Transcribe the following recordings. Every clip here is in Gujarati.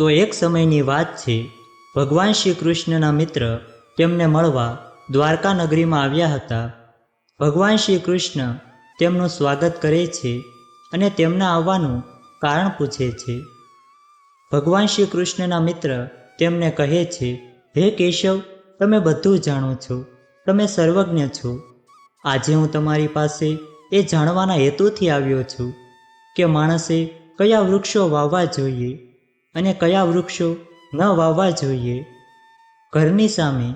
તો એક સમયની વાત છે, ભગવાન શ્રી કૃષ્ણના મિત્ર તેમને મળવા દ્વારકા નગરીમાં આવ્યા હતા. ભગવાન શ્રી કૃષ્ણ તેમનું સ્વાગત કરે છે અને તેમના આવવાનું કારણ પૂછે છે. ભગવાન શ્રી કૃષ્ણના મિત્ર તેમને કહે છે, હે કેશવ, તમે બધું જાણો છો, તમે સર્વજ્ઞ છો. આજે હું તમારી પાસે એ જાણવાના હેતુથી આવ્યો છું કે માણસે કયા વૃક્ષો વાવવા જોઈએ અને કયા વૃક્ષો ન વાવવા જોઈએ. ઘરની સામે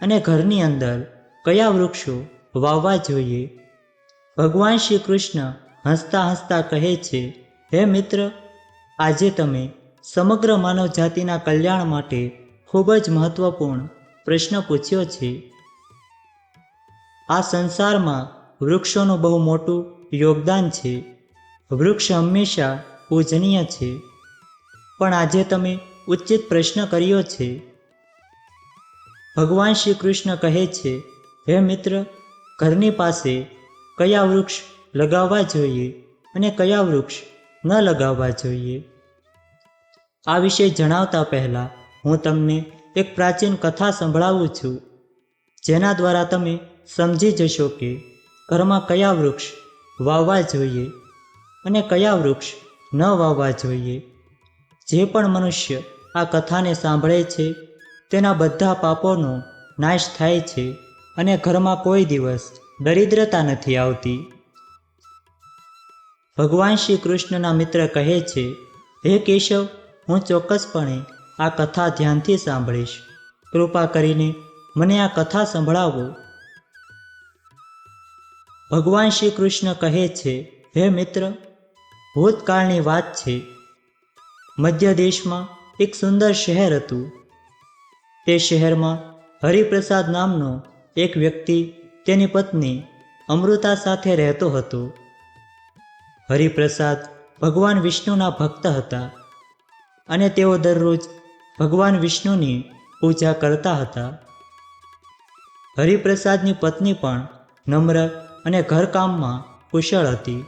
અને ઘરની અંદર કયા વૃક્ષો વાવવા જોઈએ. ભગવાન શ્રી કૃષ્ણ હસતા હસતા કહે છે, હે મિત્ર, આજે તમે સમગ્ર માનવ જાતિના કલ્યાણ માટે ખૂબ જ મહત્વપૂર્ણ પ્રશ્ન પૂછ્યો છે. આ સંસારમાં વૃક્ષોનું બહુ મોટું યોગદાન છે. વૃક્ષ હંમેશા પૂજનીય છે, પણ આજે તમે ઉચિત પ્રશ્ન કર્યો છે. ભગવાન શ્રી કૃષ્ણ કહે છે, હે મિત્ર, ઘરની પાસે કયા વૃક્ષ લગાવવા જોઈએ અને કયા વૃક્ષ ન લગાવવા જોઈએ. આ વિશે જણાવતા પહેલાં હું તમને એક પ્રાચીન કથા સંભળાવું છું, જેના દ્વારા તમે સમજી જશો કે ઘરમાં કયા વૃક્ષ વાવવા જોઈએ અને કયા વૃક્ષ ન વાવવા જોઈએ. જે પણ મનુષ્ય આ કથાને સાંભળે છે તેના બધા પાપોનો નાશ થાય છે અને ઘરમાં કોઈ દિવસ દરિદ્રતા નથી આવતી. ભગવાન શ્રી કૃષ્ણના મિત્ર કહે છે, હે કેશવ, હું ચોક્કસપણે આ કથા ધ્યાનથી સાંભળીશ. કૃપા કરીને મને આ કથા સંભળાવો. ભગવાન શ્રી કૃષ્ણ કહે છે, હે મિત્ર, ભૂતકાળની વાત છે. મધ્ય દેશમાં એક સુંદર શહેર હતું. તે શહેરમાં હરિપ્રસાદ નામનો એક વ્યક્તિ તેની પત્ની અમૃતા સાથે રહેતો હતો. હરિપ્રસાદ ભગવાન વિષ્ણુના ભક્ત હતા અને તેઓ દરરોજ ભગવાન વિષ્ણુની પૂજા કરતા હતા. હરિપ્રસાદની પત્ની પણ નમ્ર અને ઘરકામમાં કુશળ હતી.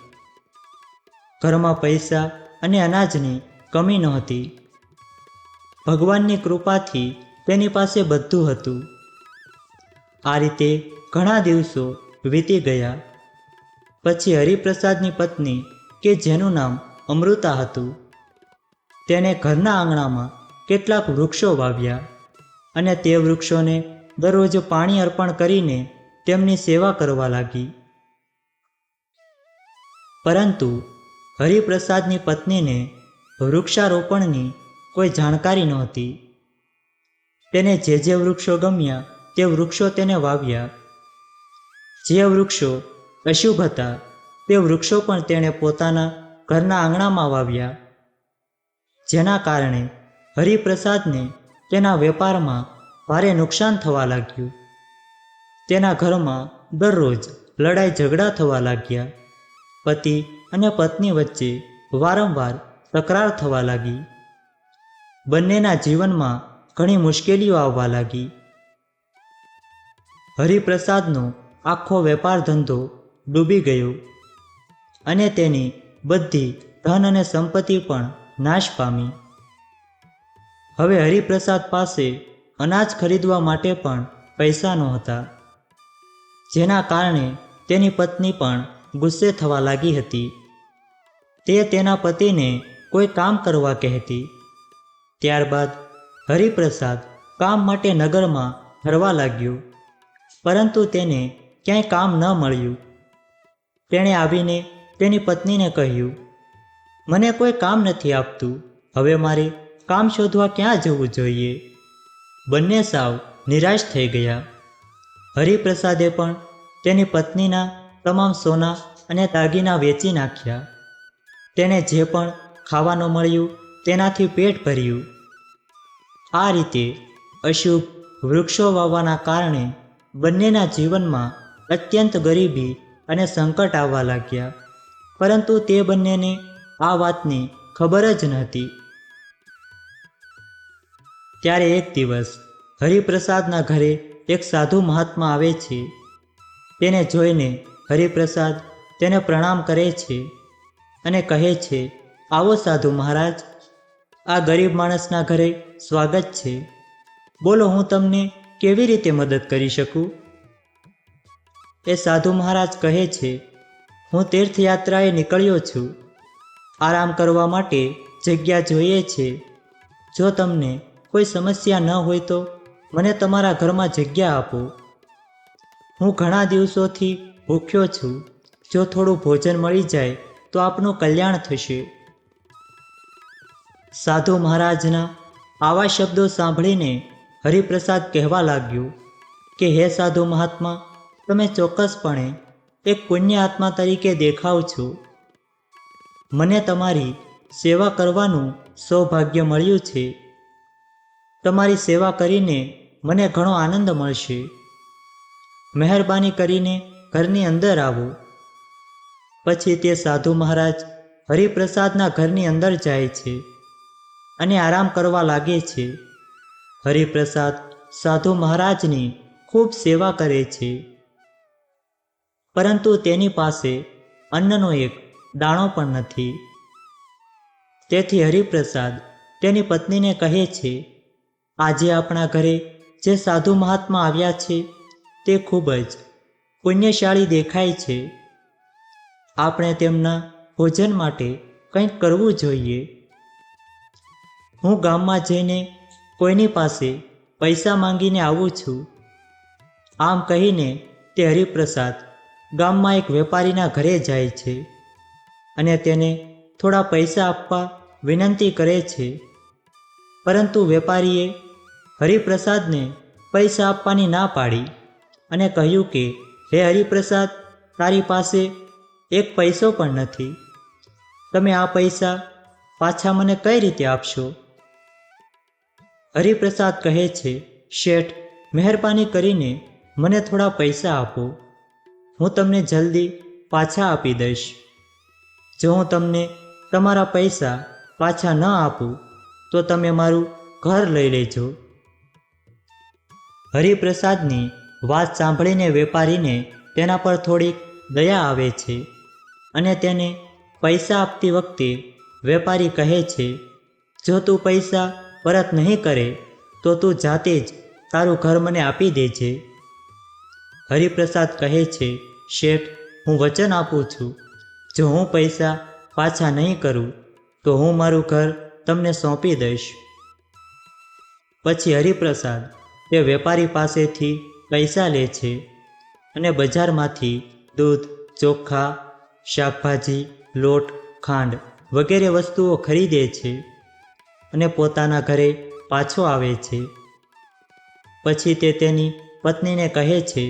ઘરમાં પૈસા અને અનાજની કમી નહોતી. ભગવાનની કૃપાથી તેની પાસે બધું હતું. આ રીતે ઘણા દિવસો વીતી ગયા. પછી હરિપ્રસાદની પત્ની, કે જેનું નામ અમૃતા હતું, તેણે ઘરના આંગણામાં કેટલાક વૃક્ષો વાવ્યા અને તે વૃક્ષોને દરરોજ પાણી અર્પણ કરીને તેમની સેવા કરવા લાગી. પરંતુ હરિપ્રસાદની પત્નીને વૃક્ષારોપણની કોઈ જાણકારી નહોતી. તેને જે વૃક્ષો ગમ્યા તે વૃક્ષો તેને વાવ્યા. જે વૃક્ષો અશુભ હતા તે વૃક્ષો પણ તેણે પોતાના ઘરના આંગણામાં વાવ્યા. જેના કારણે હરિપ્રસાદને તેના વેપારમાં ભારે નુકસાન થવા લાગ્યું. તેના ઘરમાં દરરોજ લડાઈ ઝઘડા થવા લાગ્યા. પતિ અને પત્ની વચ્ચે વારંવાર તકરાર થવા લાગી. બંનેના જીવનમાં ઘણી મુશ્કેલીઓ આવવા લાગી. હરિપ્રસાદનો આખો વેપાર ધંધો ડૂબી ગયો અને તેની બધી ધન અને સંપત્તિ પણ નાશ પામી. હવે હરિપ્રસાદ પાસે અનાજ ખરીદવા માટે પણ પૈસા નહોતા. જેના કારણે તેની પત્ની પણ ગુસ્સે થવા લાગી હતી. તે તેના પતિને કોઈ કામ કરવા કહેતી. ત્યારબાદ હરિપ્રસાદ કામ માટે નગરમાં ફરવા લાગ્યો, પરંતુ તેને ક્યાંય કામ ન મળ્યું. તેણે આવીને તેની પત્નીને કહ્યું, મને કોઈ કામ નથી આપતું, હવે મારે કામ શોધવા ક્યાં જવું જોઈએ. બંને સાવ નિરાશ થઈ ગયા. હરિપ્રસાદે પણ તેની પત્નીના તમામ સોના અને દાગીના વેચી નાખ્યા. તેણે જે પણ ખાવાનું મળ્યું તેનાથી પેટ ભર્યું. આ રીતે અશુભ વૃક્ષો વાવવાના કારણે બંનેના જીવનમાં અત્યંત ગરીબી અને સંકટ આવવા લાગ્યા. પરંતુ તે બંનેને આ વાતની ખબર જ નહોતી. ત્યારે એક દિવસ હરિપ્રસાદના ઘરે એક સાધુ મહાત્મા આવે છે. તેને જોઈને હરિપ્રસાદ તેને પ્રણામ કરે છે અને કહે છે, આવો સાધુ મહારાજ, આ ગરીબ માણસના ઘરે સ્વાગત છે. બોલો, હું તમને કેવી રીતે મદદ કરી શકું? એ સાધુ મહારાજ કહે છે, હું તીર્થયાત્રાએ નીકળ્યો છું. આરામ કરવા માટે જગ્યા જોઈએ છે. જો તમને કોઈ સમસ્યા ન હોય તો મને તમારા ઘરમાં જગ્યા આપો. હું ઘણા દિવસોથી ભૂખ્યો છું. જો થોડું ભોજન મળી જાય તો આપનું કલ્યાણ થશે. સાધુ મહારાજના આવા શબ્દો સાંભળીને હરિપ્રસાદ કહેવા લાગ્યો કે હે સાધુ મહાત્મા, તમે ચોક્કસપણે એક પુણ્ય આત્મા તરીકે દેખાવ છો. મને તમારી સેવા કરવાનું સૌભાગ્ય મળ્યું છે. તમારી સેવા કરીને મને ઘણો આનંદ મળશે. મહેરબાની કરીને ઘરની અંદર આવો. પછી તે સાધુ મહારાજ હરિપ્રસાદના ઘરની અંદર જાય છે અને આરામ કરવા લાગે છે. હરિપ્રસાદ સાધુ મહારાજની ખૂબ સેવા કરે છે, પરંતુ તેની પાસે અન્નનો એક દાણો પણ નથી. તેથી હરિપ્રસાદ તેની પત્નીને કહે છે, આજે આપણા ઘરે જે સાધુ મહાત્મા આવ્યા છે તે ખૂબ જ પુણ્યશાળી દેખાય છે. આપણે તેમના ભોજન માટે કંઈક કરવું જોઈએ. હું ગામમાં જઈને કોઈની પાસે પૈસા માંગીને આવું છું. આમ કહીને તે હરિપ્રસાદ ગામમાં એક વેપારીના ઘરે જાય છે અને તેને થોડા પૈસા આપવા વિનંતી કરે છે. પરંતુ વેપારીએ હરિપ્રસાદને પૈસા આપવાની ના પાડી અને કહ્યું કે, હે હરિપ્રસાદ, તારી પાસે એક પૈસો પણ નથી. તમે આ પૈસા પાછા મને કઈ રીતે આપશો? હરિપ્રસાદ કહે છે, શેઠ, મહેરબાની કરીને મને થોડા પૈસા આપો. હું તમને જલ્દી પાછા આપી દઈશ. જો હું તમને તમારા પૈસા પાછા ન આપું તો તમે મારું ઘર લઈ લેજો. હરિપ્રસાદની વાત સાંભળીને વેપારીને તેના પર થોડીક દયા આવે છે અને તેને પૈસા આપતી વખતે વેપારી કહે છે, જો તું પૈસા પરત નહીં કરે તો તું જાતે જ તારું ઘર મને આપી દેજે. હરિપ્રસાદ કહે છે, શેઠ, હું વચન આપું છું, જો હું પૈસા પાછા નહીં કરું તો હું મારું ઘર તમને સોંપી દઈશ. પછી હરિપ્રસાદ તે વેપારી પાસેથી પૈસા લે છે અને બજારમાંથી દૂધ, ચોખા, શાકભાજી, લોટ, ખાંડ વગેરે વસ્તુઓ ખરીદે છે અને પોતાના ઘરે પાછો આવે છે. પછી તે તેની પત્નીને કહે છે,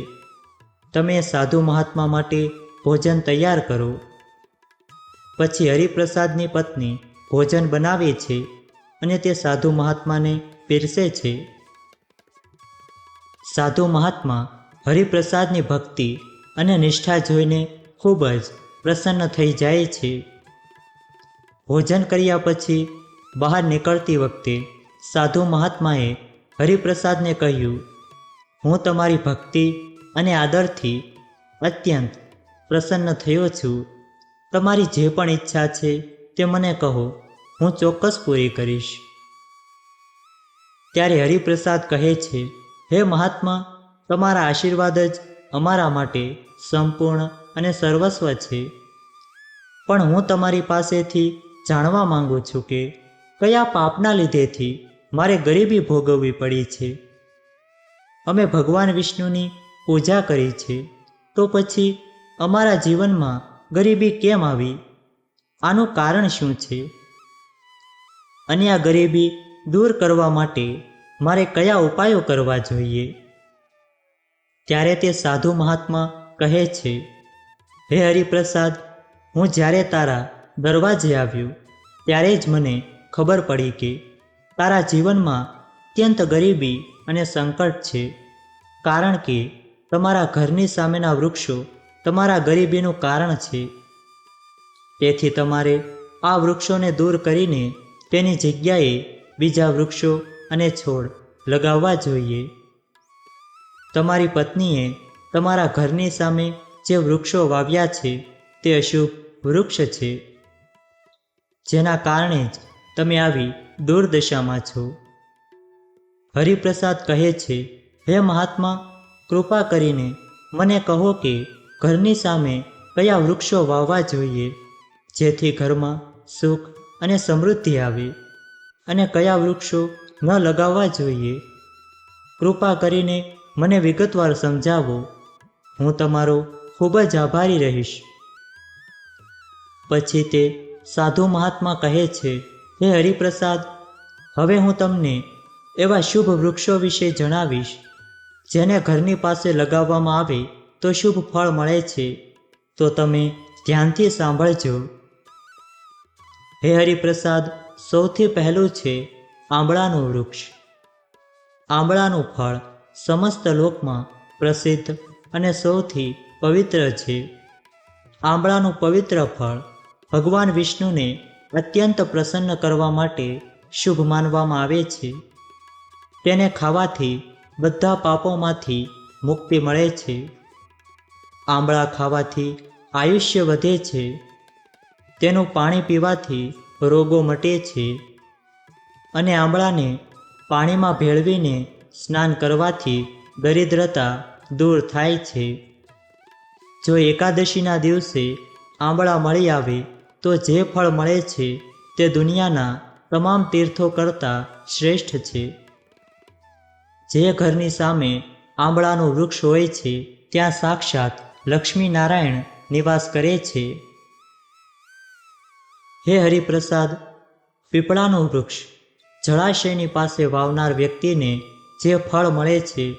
તમે સાધુ મહાત્મા માટે ભોજન તૈયાર કરો. પછી હરિપ્રસાદની પત્ની ભોજન બનાવે છે અને તે સાધુ મહાત્માને પીરસે છે. સાધુ મહાત્મા હરિપ્રસાદની ભક્તિ અને નિષ્ઠા જોઈને ખૂબ જ પ્રસન્ન થઈ જાય છે. ભોજન કર્યા પછી બહાર નીકળતી વખતે સાધુ મહાત્માએ હરિપ્રસાદને કહ્યું, હું તમારી ભક્તિ અને આદરથી અત્યંત પ્રસન્ન થયો છું. તમારી જે પણ ઈચ્છા છે તે મને કહો, હું ચોક્કસ પૂરી કરીશ. ત્યારે હરિપ્રસાદ કહે છે, હે મહાત્મા, તમારા આશીર્વાદ જ અમારા માટે સંપૂર્ણ અને સર્વસ્વ છે. પણ હું તમારી પાસેથી જાણવા માંગુ છું કે કયા પાપના લીધેથી મારે ગરીબી ભોગવવી પડી છે. અમે ભગવાન વિષ્ણુની પૂજા કરી છે, તો પછી અમારા જીવનમાં ગરીબી કેમ આવી? આનું કારણ શું છે? અને આ ગરીબી દૂર કરવા માટે મારે કયા ઉપાયો કરવા જોઈએ? ત્યારે તે સાધુ મહાત્મા કહે છે, હે હરિપ્રસાદ, હું જ્યારે તારા દરવાજે આવ્યો ત્યારે જ મને ખબર પડી કે તારા જીવનમાં અત્યંત ગરીબી અને સંકટ છે, કારણ કે તમારા ઘરની સામેના વૃક્ષો તમારા ગરીબીનું કારણ છે. તેથી તમારે આ વૃક્ષોને દૂર કરીને તેની જગ્યાએ બીજા વૃક્ષો અને છોડ લગાવવા જોઈએ. તમારી પત્નીએ તમારા ઘરની સામે જે વૃક્ષો વાવ્યા છે તે અશુભ વૃક્ષ છે, જેના કારણે જ તમે આવી દુર્દશામાં છો. હરિપ્રસાદ કહે છે, હે મહાત્મા, કૃપા કરીને મને કહો કે ઘરની સામે કયા વૃક્ષો વાવવા જોઈએ જેથી ઘરમાં સુખ અને સમૃદ્ધિ આવે, અને કયા વૃક્ષો ન લગાવવા જોઈએ. કૃપા કરીને મને વિગતવાર સમજાવો. હું તમારો ખૂબ જ આભારી રહીશ. પછી તે સાધુ મહાત્મા કહે છે, હે હરિપ્રસાદ, હવે હું તમને એવા શુભ વૃક્ષો વિશે જણાવીશ જેને ઘરની પાસે લગાવવામાં આવે તો શુભ ફળ મળે છે. તો તમે ધ્યાનથી સાંભળજો. હે હરિપ્રસાદ, સૌથી પહેલું છે આંબળાનું વૃક્ષ. આંબળાનું ફળ સમસ્ત લોકમાં પ્રસિદ્ધ અને સૌથી પવિત્ર છે. આંબળાનું પવિત્ર ફળ ભગવાન વિષ્ણુને અત્યંત પ્રસન્ન કરવા માટે શુભ માનવામાં આવે છે. તેને ખાવાથી બધા પાપોમાંથી મુક્તિ મળે છે. આંબળા ખાવાથી આયુષ્ય વધે છે. તેનું પાણી પીવાથી રોગો મટે છે. અને આંબળાને પાણીમાં ભેળવીને સ્નાન કરવાથી દરિદ્રતા દૂર થાય છે. જો એકાદશીના દિવસે આંબળા મળી આવે તો જે ફળ મળે છે તે દુનિયાના તમામ તીર્થો કરતાં શ્રેષ્ઠ છે. જે ઘરની સામે આંબળાનું વૃક્ષ હોય છે ત્યાં સાક્ષાત લક્ષ્મીનારાયણ નિવાસ કરે છે. હે હરિપ્રસાદ, પીપળાનું વૃક્ષ જળાશયની પાસે વાવનાર વ્યક્તિને જે ફળ મળે છે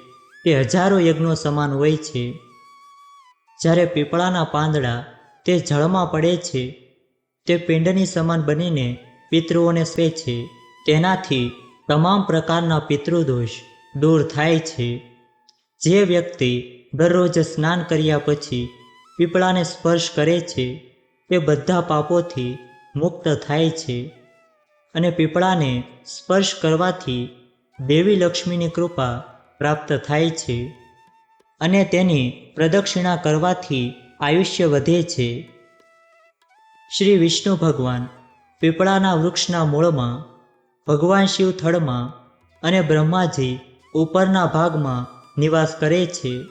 તે હજારો યજ્ઞો સમાન હોય છે. જ્યારે પીપળાના પાંદડા તે જળમાં પડે છે તે પિંડની સમાન બનીને પિતૃઓને સ્પે છે. તેનાથી તમામ પ્રકારના પિતૃદોષ દૂર થાય છે. જે વ્યક્તિ દરરોજ સ્નાન કર્યા પછી પીપળાને સ્પર્શ કરે છે તે બધા પાપોથી મુક્ત થાય છે. અને પીપળાને સ્પર્શ કરવાથી દેવી લક્ષ્મીની કૃપા પ્રાપ્ત થાય છે. અને તેની પ્રદક્ષિણા કરવાથી આયુષ્ય વધે છે. શ્રી વિષ્ણુ ભગવાન પીપળાના વૃક્ષના મૂળમાં, ભગવાન શિવ થડમાં અને બ્રહ્માજી ઉપરના ભાગમાં નિવાસ કરે છે.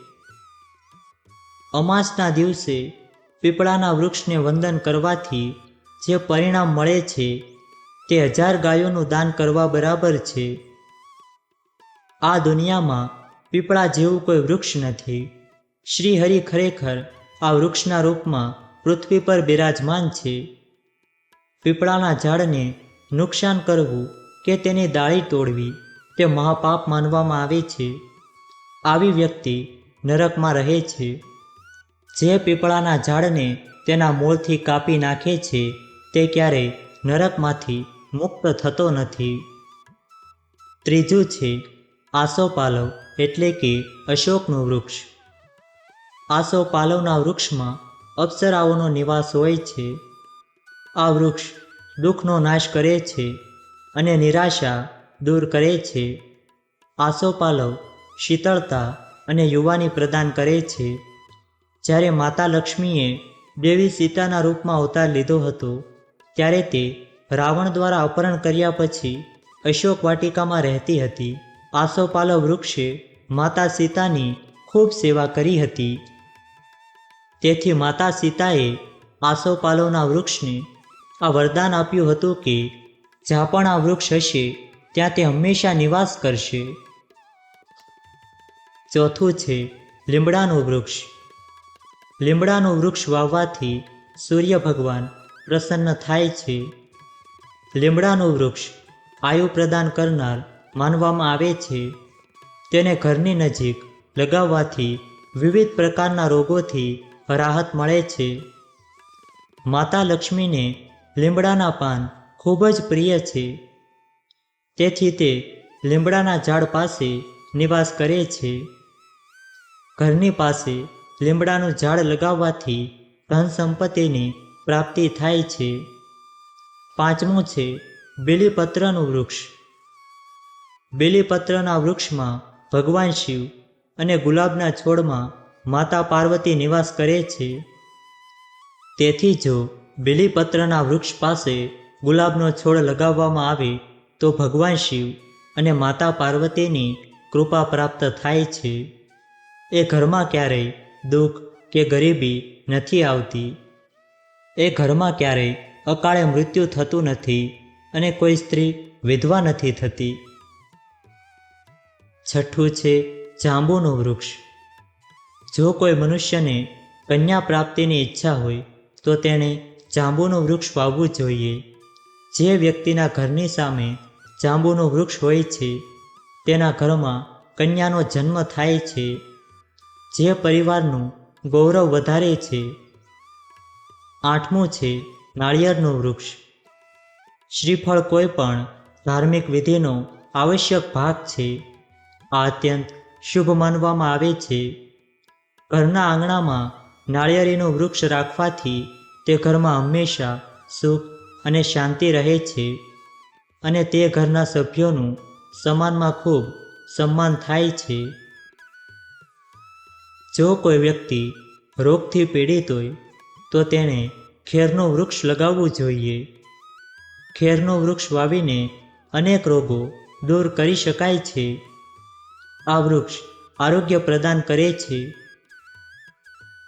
અમાસના દિવસે પીપળાના વૃક્ષને વંદન કરવાથી જે પરિણામ મળે છે તે 1000 ગાયોનું દાન કરવા બરાબર છે. આ દુનિયામાં પીપળા જેવું કોઈ વૃક્ષ નથી. શ્રી હરિ ખરેખર આ વૃક્ષના રૂપમાં પૃથ્વી પર બિરાજમાન છે. પીપળાના ઝાડને નુકસાન કરવું કે તેની ડાળી તોડવી તે મહાપાપ માનવામાં આવે છે. આવી વ્યક્તિ નરકમાં રહે છે. જે પીપળાના ઝાડને તેના મૂળથી કાપી નાખે છે તે ક્યારેય નરકમાંથી મુક્ત થતો નથી. ત્રીજું છે આસોપાલવ એટલે કે અશોકનું વૃક્ષ. આસોપાલવના વૃક્ષમાં અપ્સરાઓનો નિવાસ હોય છે. આ વૃક્ષ દુઃખનો નાશ કરે છે અને નિરાશા દૂર કરે છે. આસોપાલવ શીતળતા અને યુવાની પ્રદાન કરે છે. જ્યારે માતા લક્ષ્મીએ દેવી સીતાના રૂપમાં અવતાર લીધો હતો ત્યારે તે રાવણ દ્વારા અપહરણ કર્યા પછી અશોક વાટિકામાં રહેતી હતી. આસોપાલવ વૃક્ષે માતા સીતાની ખૂબ સેવા કરી હતી. તેથી માતા સીતાએ આસોપાલવના વૃક્ષને આ વરદાન આપ્યું હતું કે જ્યાં પણ આ વૃક્ષ હશે ત્યાં તે હંમેશા નિવાસ કરશે. ચોથું છે લીમડાનું વૃક્ષ. લીમડાનું વૃક્ષ વાવવાથી સૂર્ય ભગવાન પ્રસન્ન થાય છે. લીમડાનું વૃક્ષ આયુ પ્રદાન કરનાર માનવામાં આવે છે. તેને ઘરની નજીક લગાવવાથી વિવિધ પ્રકારના રોગોથી રાહત મળે છે. માતા લક્ષ્મીને લીમડાના પાન ખૂબ જ પ્રિય છે. તેથી તે લીમડાના ઝાડ પાસે નિવાસ કરે છે. ઘરની પાસે લીમડાનું ઝાડ લગાવવાથી ધન સંપત્તિની પ્રાપ્તિ થાય છે. પાંચમું છે બીલીપત્રનું વૃક્ષ. બીલીપત્રના વૃક્ષમાં ભગવાન શિવ અને ગુલાબના છોડમાં માતા પાર્વતી નિવાસ કરે છે. તેથી જો બીલીપત્રના વૃક્ષ પાસે ગુલાબનો છોડ લગાવવામાં આવે તો ભગવાન શિવ અને માતા પાર્વતીની કૃપા પ્રાપ્ત થાય છે. એ ઘરમાં ક્યારેય દુઃખ કે ગરીબી નથી આવતી. એ ઘરમાં ક્યારેય અકાળે મૃત્યુ થતું નથી અને કોઈ સ્ત્રી વિધવા નથી થતી. છઠ્ઠું છે જાંબુનું વૃક્ષ. જો કોઈ મનુષ્યને કન્યા પ્રાપ્તિની ઈચ્છા હોય તો તેણે જાંબુનું વૃક્ષ વાવવું જોઈએ. જે વ્યક્તિના ઘરની સામે જાંબુનું વૃક્ષ હોય છે તેના ઘરમાં કન્યાનો જન્મ થાય છે, જે પરિવારનું ગૌરવ વધારે છે. આઠમું છે નાળિયેરનું વૃક્ષ. શ્રીફળ કોઈ પણ ધાર્મિક વિધિનો આવશ્યક ભાગ છે. આ અત્યંત શુભ માનવામાં આવે છે. ઘરના આંગણામાં નાળિયેરીનું વૃક્ષ રાખવાથી તે ઘરમાં હંમેશા સુખ અને શાંતિ રહે છે અને તે ઘરના સભ્યોનું સમાજમાં ખૂબ સન્માન થાય છે. જો કોઈ વ્યક્તિ રોગથી પીડિત હોય તો તેણે ખેરનું વૃક્ષ લગાવવું જોઈએ. ખેરનું વૃક્ષ વાવીને અનેક રોગો દૂર કરી શકાય છે. આ વૃક્ષ આરોગ્ય પ્રદાન કરે છે.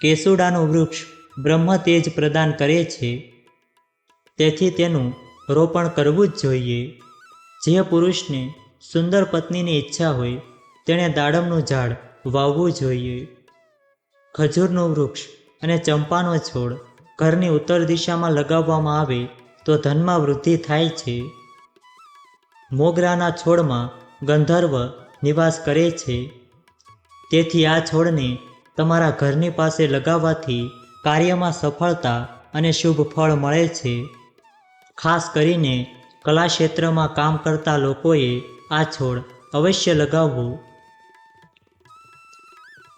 કેસુડાનું વૃક્ષ બ્રહ્મ તેજ પ્રદાન કરે છે, તેથી તેનું રોપણ કરવું જ જોઈએ. જે પુરુષને સુંદર પત્નીની ઈચ્છા હોય તેણે દાડમનું ઝાડ વાવવું જોઈએ. ખજૂરનું વૃક્ષ અને ચંપાનો છોડ ઘરની ઉત્તર દિશામાં લગાવવામાં આવે તો ધનમાં વૃદ્ધિ થાય છે. મોગરાના છોડમાં ગંધર્વ નિવાસ કરે છે, તેથી આ છોડને તમારા ઘરની પાસે લગાવવાથી કાર્યમાં સફળતા અને શુભ ફળ મળે છે. ખાસ કરીને કલા ક્ષેત્રમાં કામ કરતા લોકોએ આ છોડ અવશ્ય લગાવવું.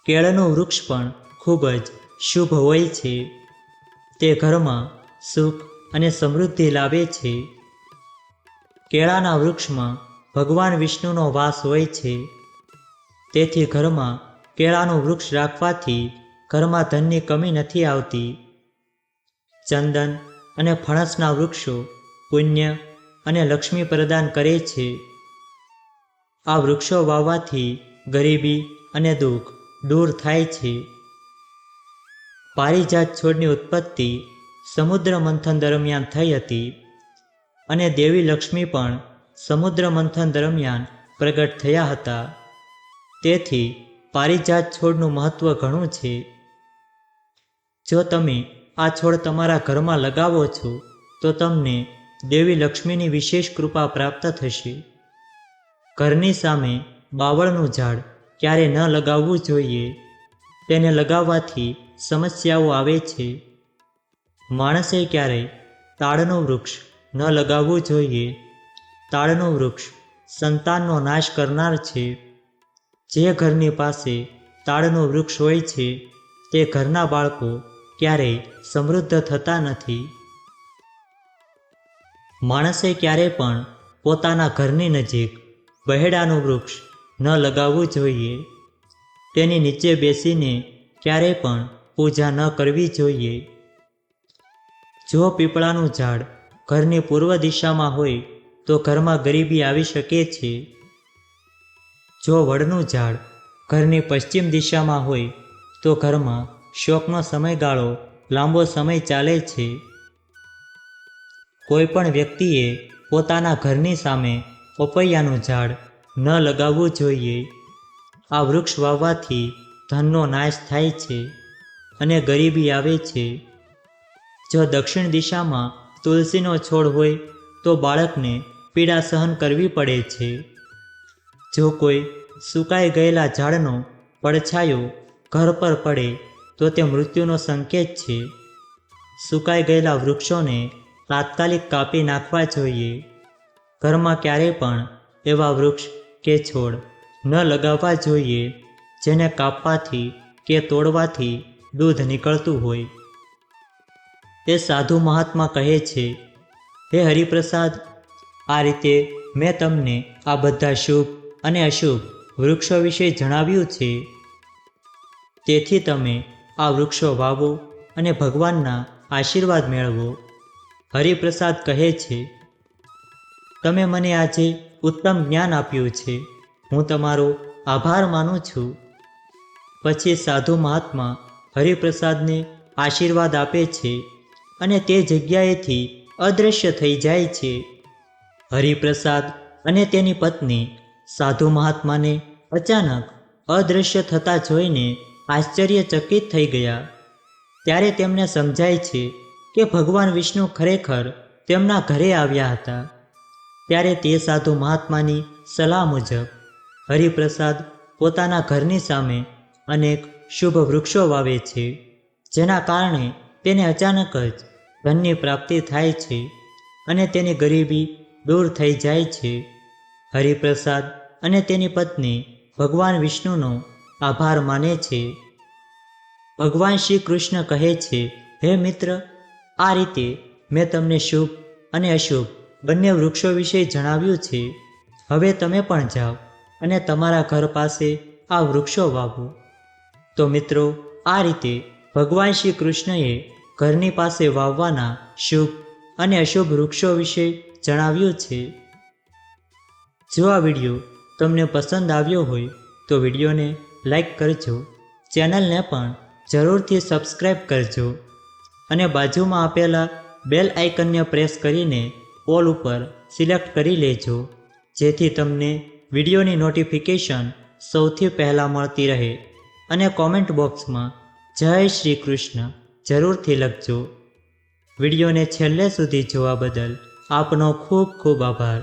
કેળનું વૃક્ષ પણ ખૂબ જ શુભ હોય છે. તે ઘરમાં સુખ અને સમૃદ્ધિ લાવે છે. કેળાના વૃક્ષમાં ભગવાન વિષ્ણુનો વાસ હોય છે, તેથી ઘરમાં કેળાનું વૃક્ષ રાખવાથી ઘરમાં ધનની કમી નથી આવતી. ચંદન અને ફણસના વૃક્ષો પુણ્ય અને લક્ષ્મી પ્રદાન કરે છે. આ વૃક્ષો વાવવાથી ગરીબી અને દુઃખ દૂર થાય છે. પારિજાત છોડની ઉત્પત્તિ સમુદ્ર મંથન દરમિયાન થઈ હતી અને દેવી લક્ષ્મી પણ સમુદ્ર મંથન દરમિયાન પ્રગટ થયા હતા. તેથી પારિજાત છોડનું મહત્વ ઘણું છે. જો તમે આ છોડ તમારા ઘરમાં લગાવો છો તો તમને દેવી લક્ષ્મીની વિશેષ કૃપા પ્રાપ્ત થશે. ઘરની સામે બાવળનું ઝાડ ક્યારે ન લગાવવું જોઈએ. તેને લગાવવાથી સમસ્યાઓ આવે છે. માણસે ક્યારેય તાડનું વૃક્ષ ન લગાવવું જોઈએ. તાડનું વૃક્ષ સંતાનનો નાશ કરનાર છે. જે ઘરની પાસે તાડનું વૃક્ષ હોય છે તે ઘરના બાળકો ક્યારેય સમૃદ્ધ થતા નથી. માણસે ક્યારેય પણ પોતાના ઘરની નજીક બહેડાનું વૃક્ષ ન લગાવવું જોઈએ. તેની નીચે બેસીને ક્યારેય પણ પૂજા ન કરવી જોઈએ. જો પીપળાનું ઝાડ ઘરની પૂર્વ દિશામાં હોય તો ઘરમાં ગરીબી આવી શકે છે. જો વડનું ઝાડ ઘરની પશ્ચિમ દિશામાં હોય તો ઘરમાં શોકનો સમયગાળો લાંબો સમય ચાલે છે. કોઈ પણ વ્યક્તિએ પોતાના ઘરની સામે પપૈયાનું ઝાડ ન લગાવવું જોઈએ. આ વૃક્ષ વાવવાથી ધનનો નાશ થાય છે અને ગરીબી આવે છે. જો દક્ષિણ દિશામાં તુલસીનો છોડ હોય તો બાળકને પીડા સહન કરવી પડે છે. જો કોઈ સુકાઈ ગયેલા ઝાડનો પડછાયો ઘર પર પડે તો તે મૃત્યુનો સંકેત છે. સુકાઈ ગયેલા વૃક્ષોને તાત્કાલિક કાપી નાખવા જોઈએ. ઘરમાં ક્યારેય પણ એવા વૃક્ષ કે છોડ ન લગાવવા જોઈએ જેને કાપવાથી કે તોડવાથી દૂધ નીકળતું હોય. એ સાધુ મહાત્મા કહે છે, હે હરિપ્રસાદ, આ રીતે મેં તમને આ બધા શુભ અને અશુભ વૃક્ષો વિશે જણાવ્યું છે. તેથી તમે આ વૃક્ષો વાવો અને ભગવાનના આશીર્વાદ મેળવો. હરિપ્રસાદ કહે છે, તમે મને આજે ઉત્તમ જ્ઞાન આપ્યું છે. હું તમારો આભાર માનું છું. પછી સાધુ મહાત્મા હરિપ્રસાદને આશીર્વાદ આપે છે અને તે જગ્યાએથી અદૃશ્ય થઈ જાય છે. હરિપ્રસાદ અને તેની પત્ની સાધુ મહાત્માને અચાનક અદૃશ્ય થતા જોઈને આશ્ચર્યચકિત થઈ ગયા. ત્યારે તેમને સમજાય છે કે ભગવાન વિષ્ણુ ખરેખર તેમના ઘરે આવ્યા હતા. ત્યારે તે સાધુ મહાત્માની સલાહ મુજબ હરિપ્રસાદ પોતાના ઘરની સામે અનેક શુભ વૃક્ષો વાવે છે, જેના કારણે તેને અચાનક જ ધનની પ્રાપ્તિ થાય છે અને તેની ગરીબી દૂર થઈ જાય છે. હરિપ્રસાદ અને તેની પત્ની ભગવાન વિષ્ણુનો આભાર માને છે. ભગવાન શ્રી કૃષ્ણ કહે છે, હે મિત્ર, આ રીતે મેં તમને શુભ અને અશુભ બંને વૃક્ષો વિશે જણાવ્યું છે. હવે તમે પણ જાઓ અને તમારા ઘર પાસે આ વૃક્ષો વાવો. તો મિત્રો, આ રીતે ભગવાન શ્રી કૃષ્ણએ ઘરની પાસે વાવવાના શુભ અને અશુભ વૃક્ષો વિશે જણાવ્યું છે. જો આ વિડીયો તમને પસંદ આવ્યો હોય તો વિડીયોને લાઈક કરજો, ચેનલને પણ જરૂરથી સબસ્ક્રાઈબ કરજો અને બાજુમાં આપેલા બેલ આઇકનને પ્રેસ કરીને ઓલ ઉપર સિલેક્ટ કરી લેજો, જેથી તમને વિડીયોની નોટિફિકેશન સૌથી પહેલાં મળતી રહે. અને કોમેન્ટ બોક્સમાં જય શ્રી કૃષ્ણ જરૂરથી લખજો. વિડીયોને છેલ્લે સુધી જોવા બદલ આપનો ખૂબ ખૂબ આભાર.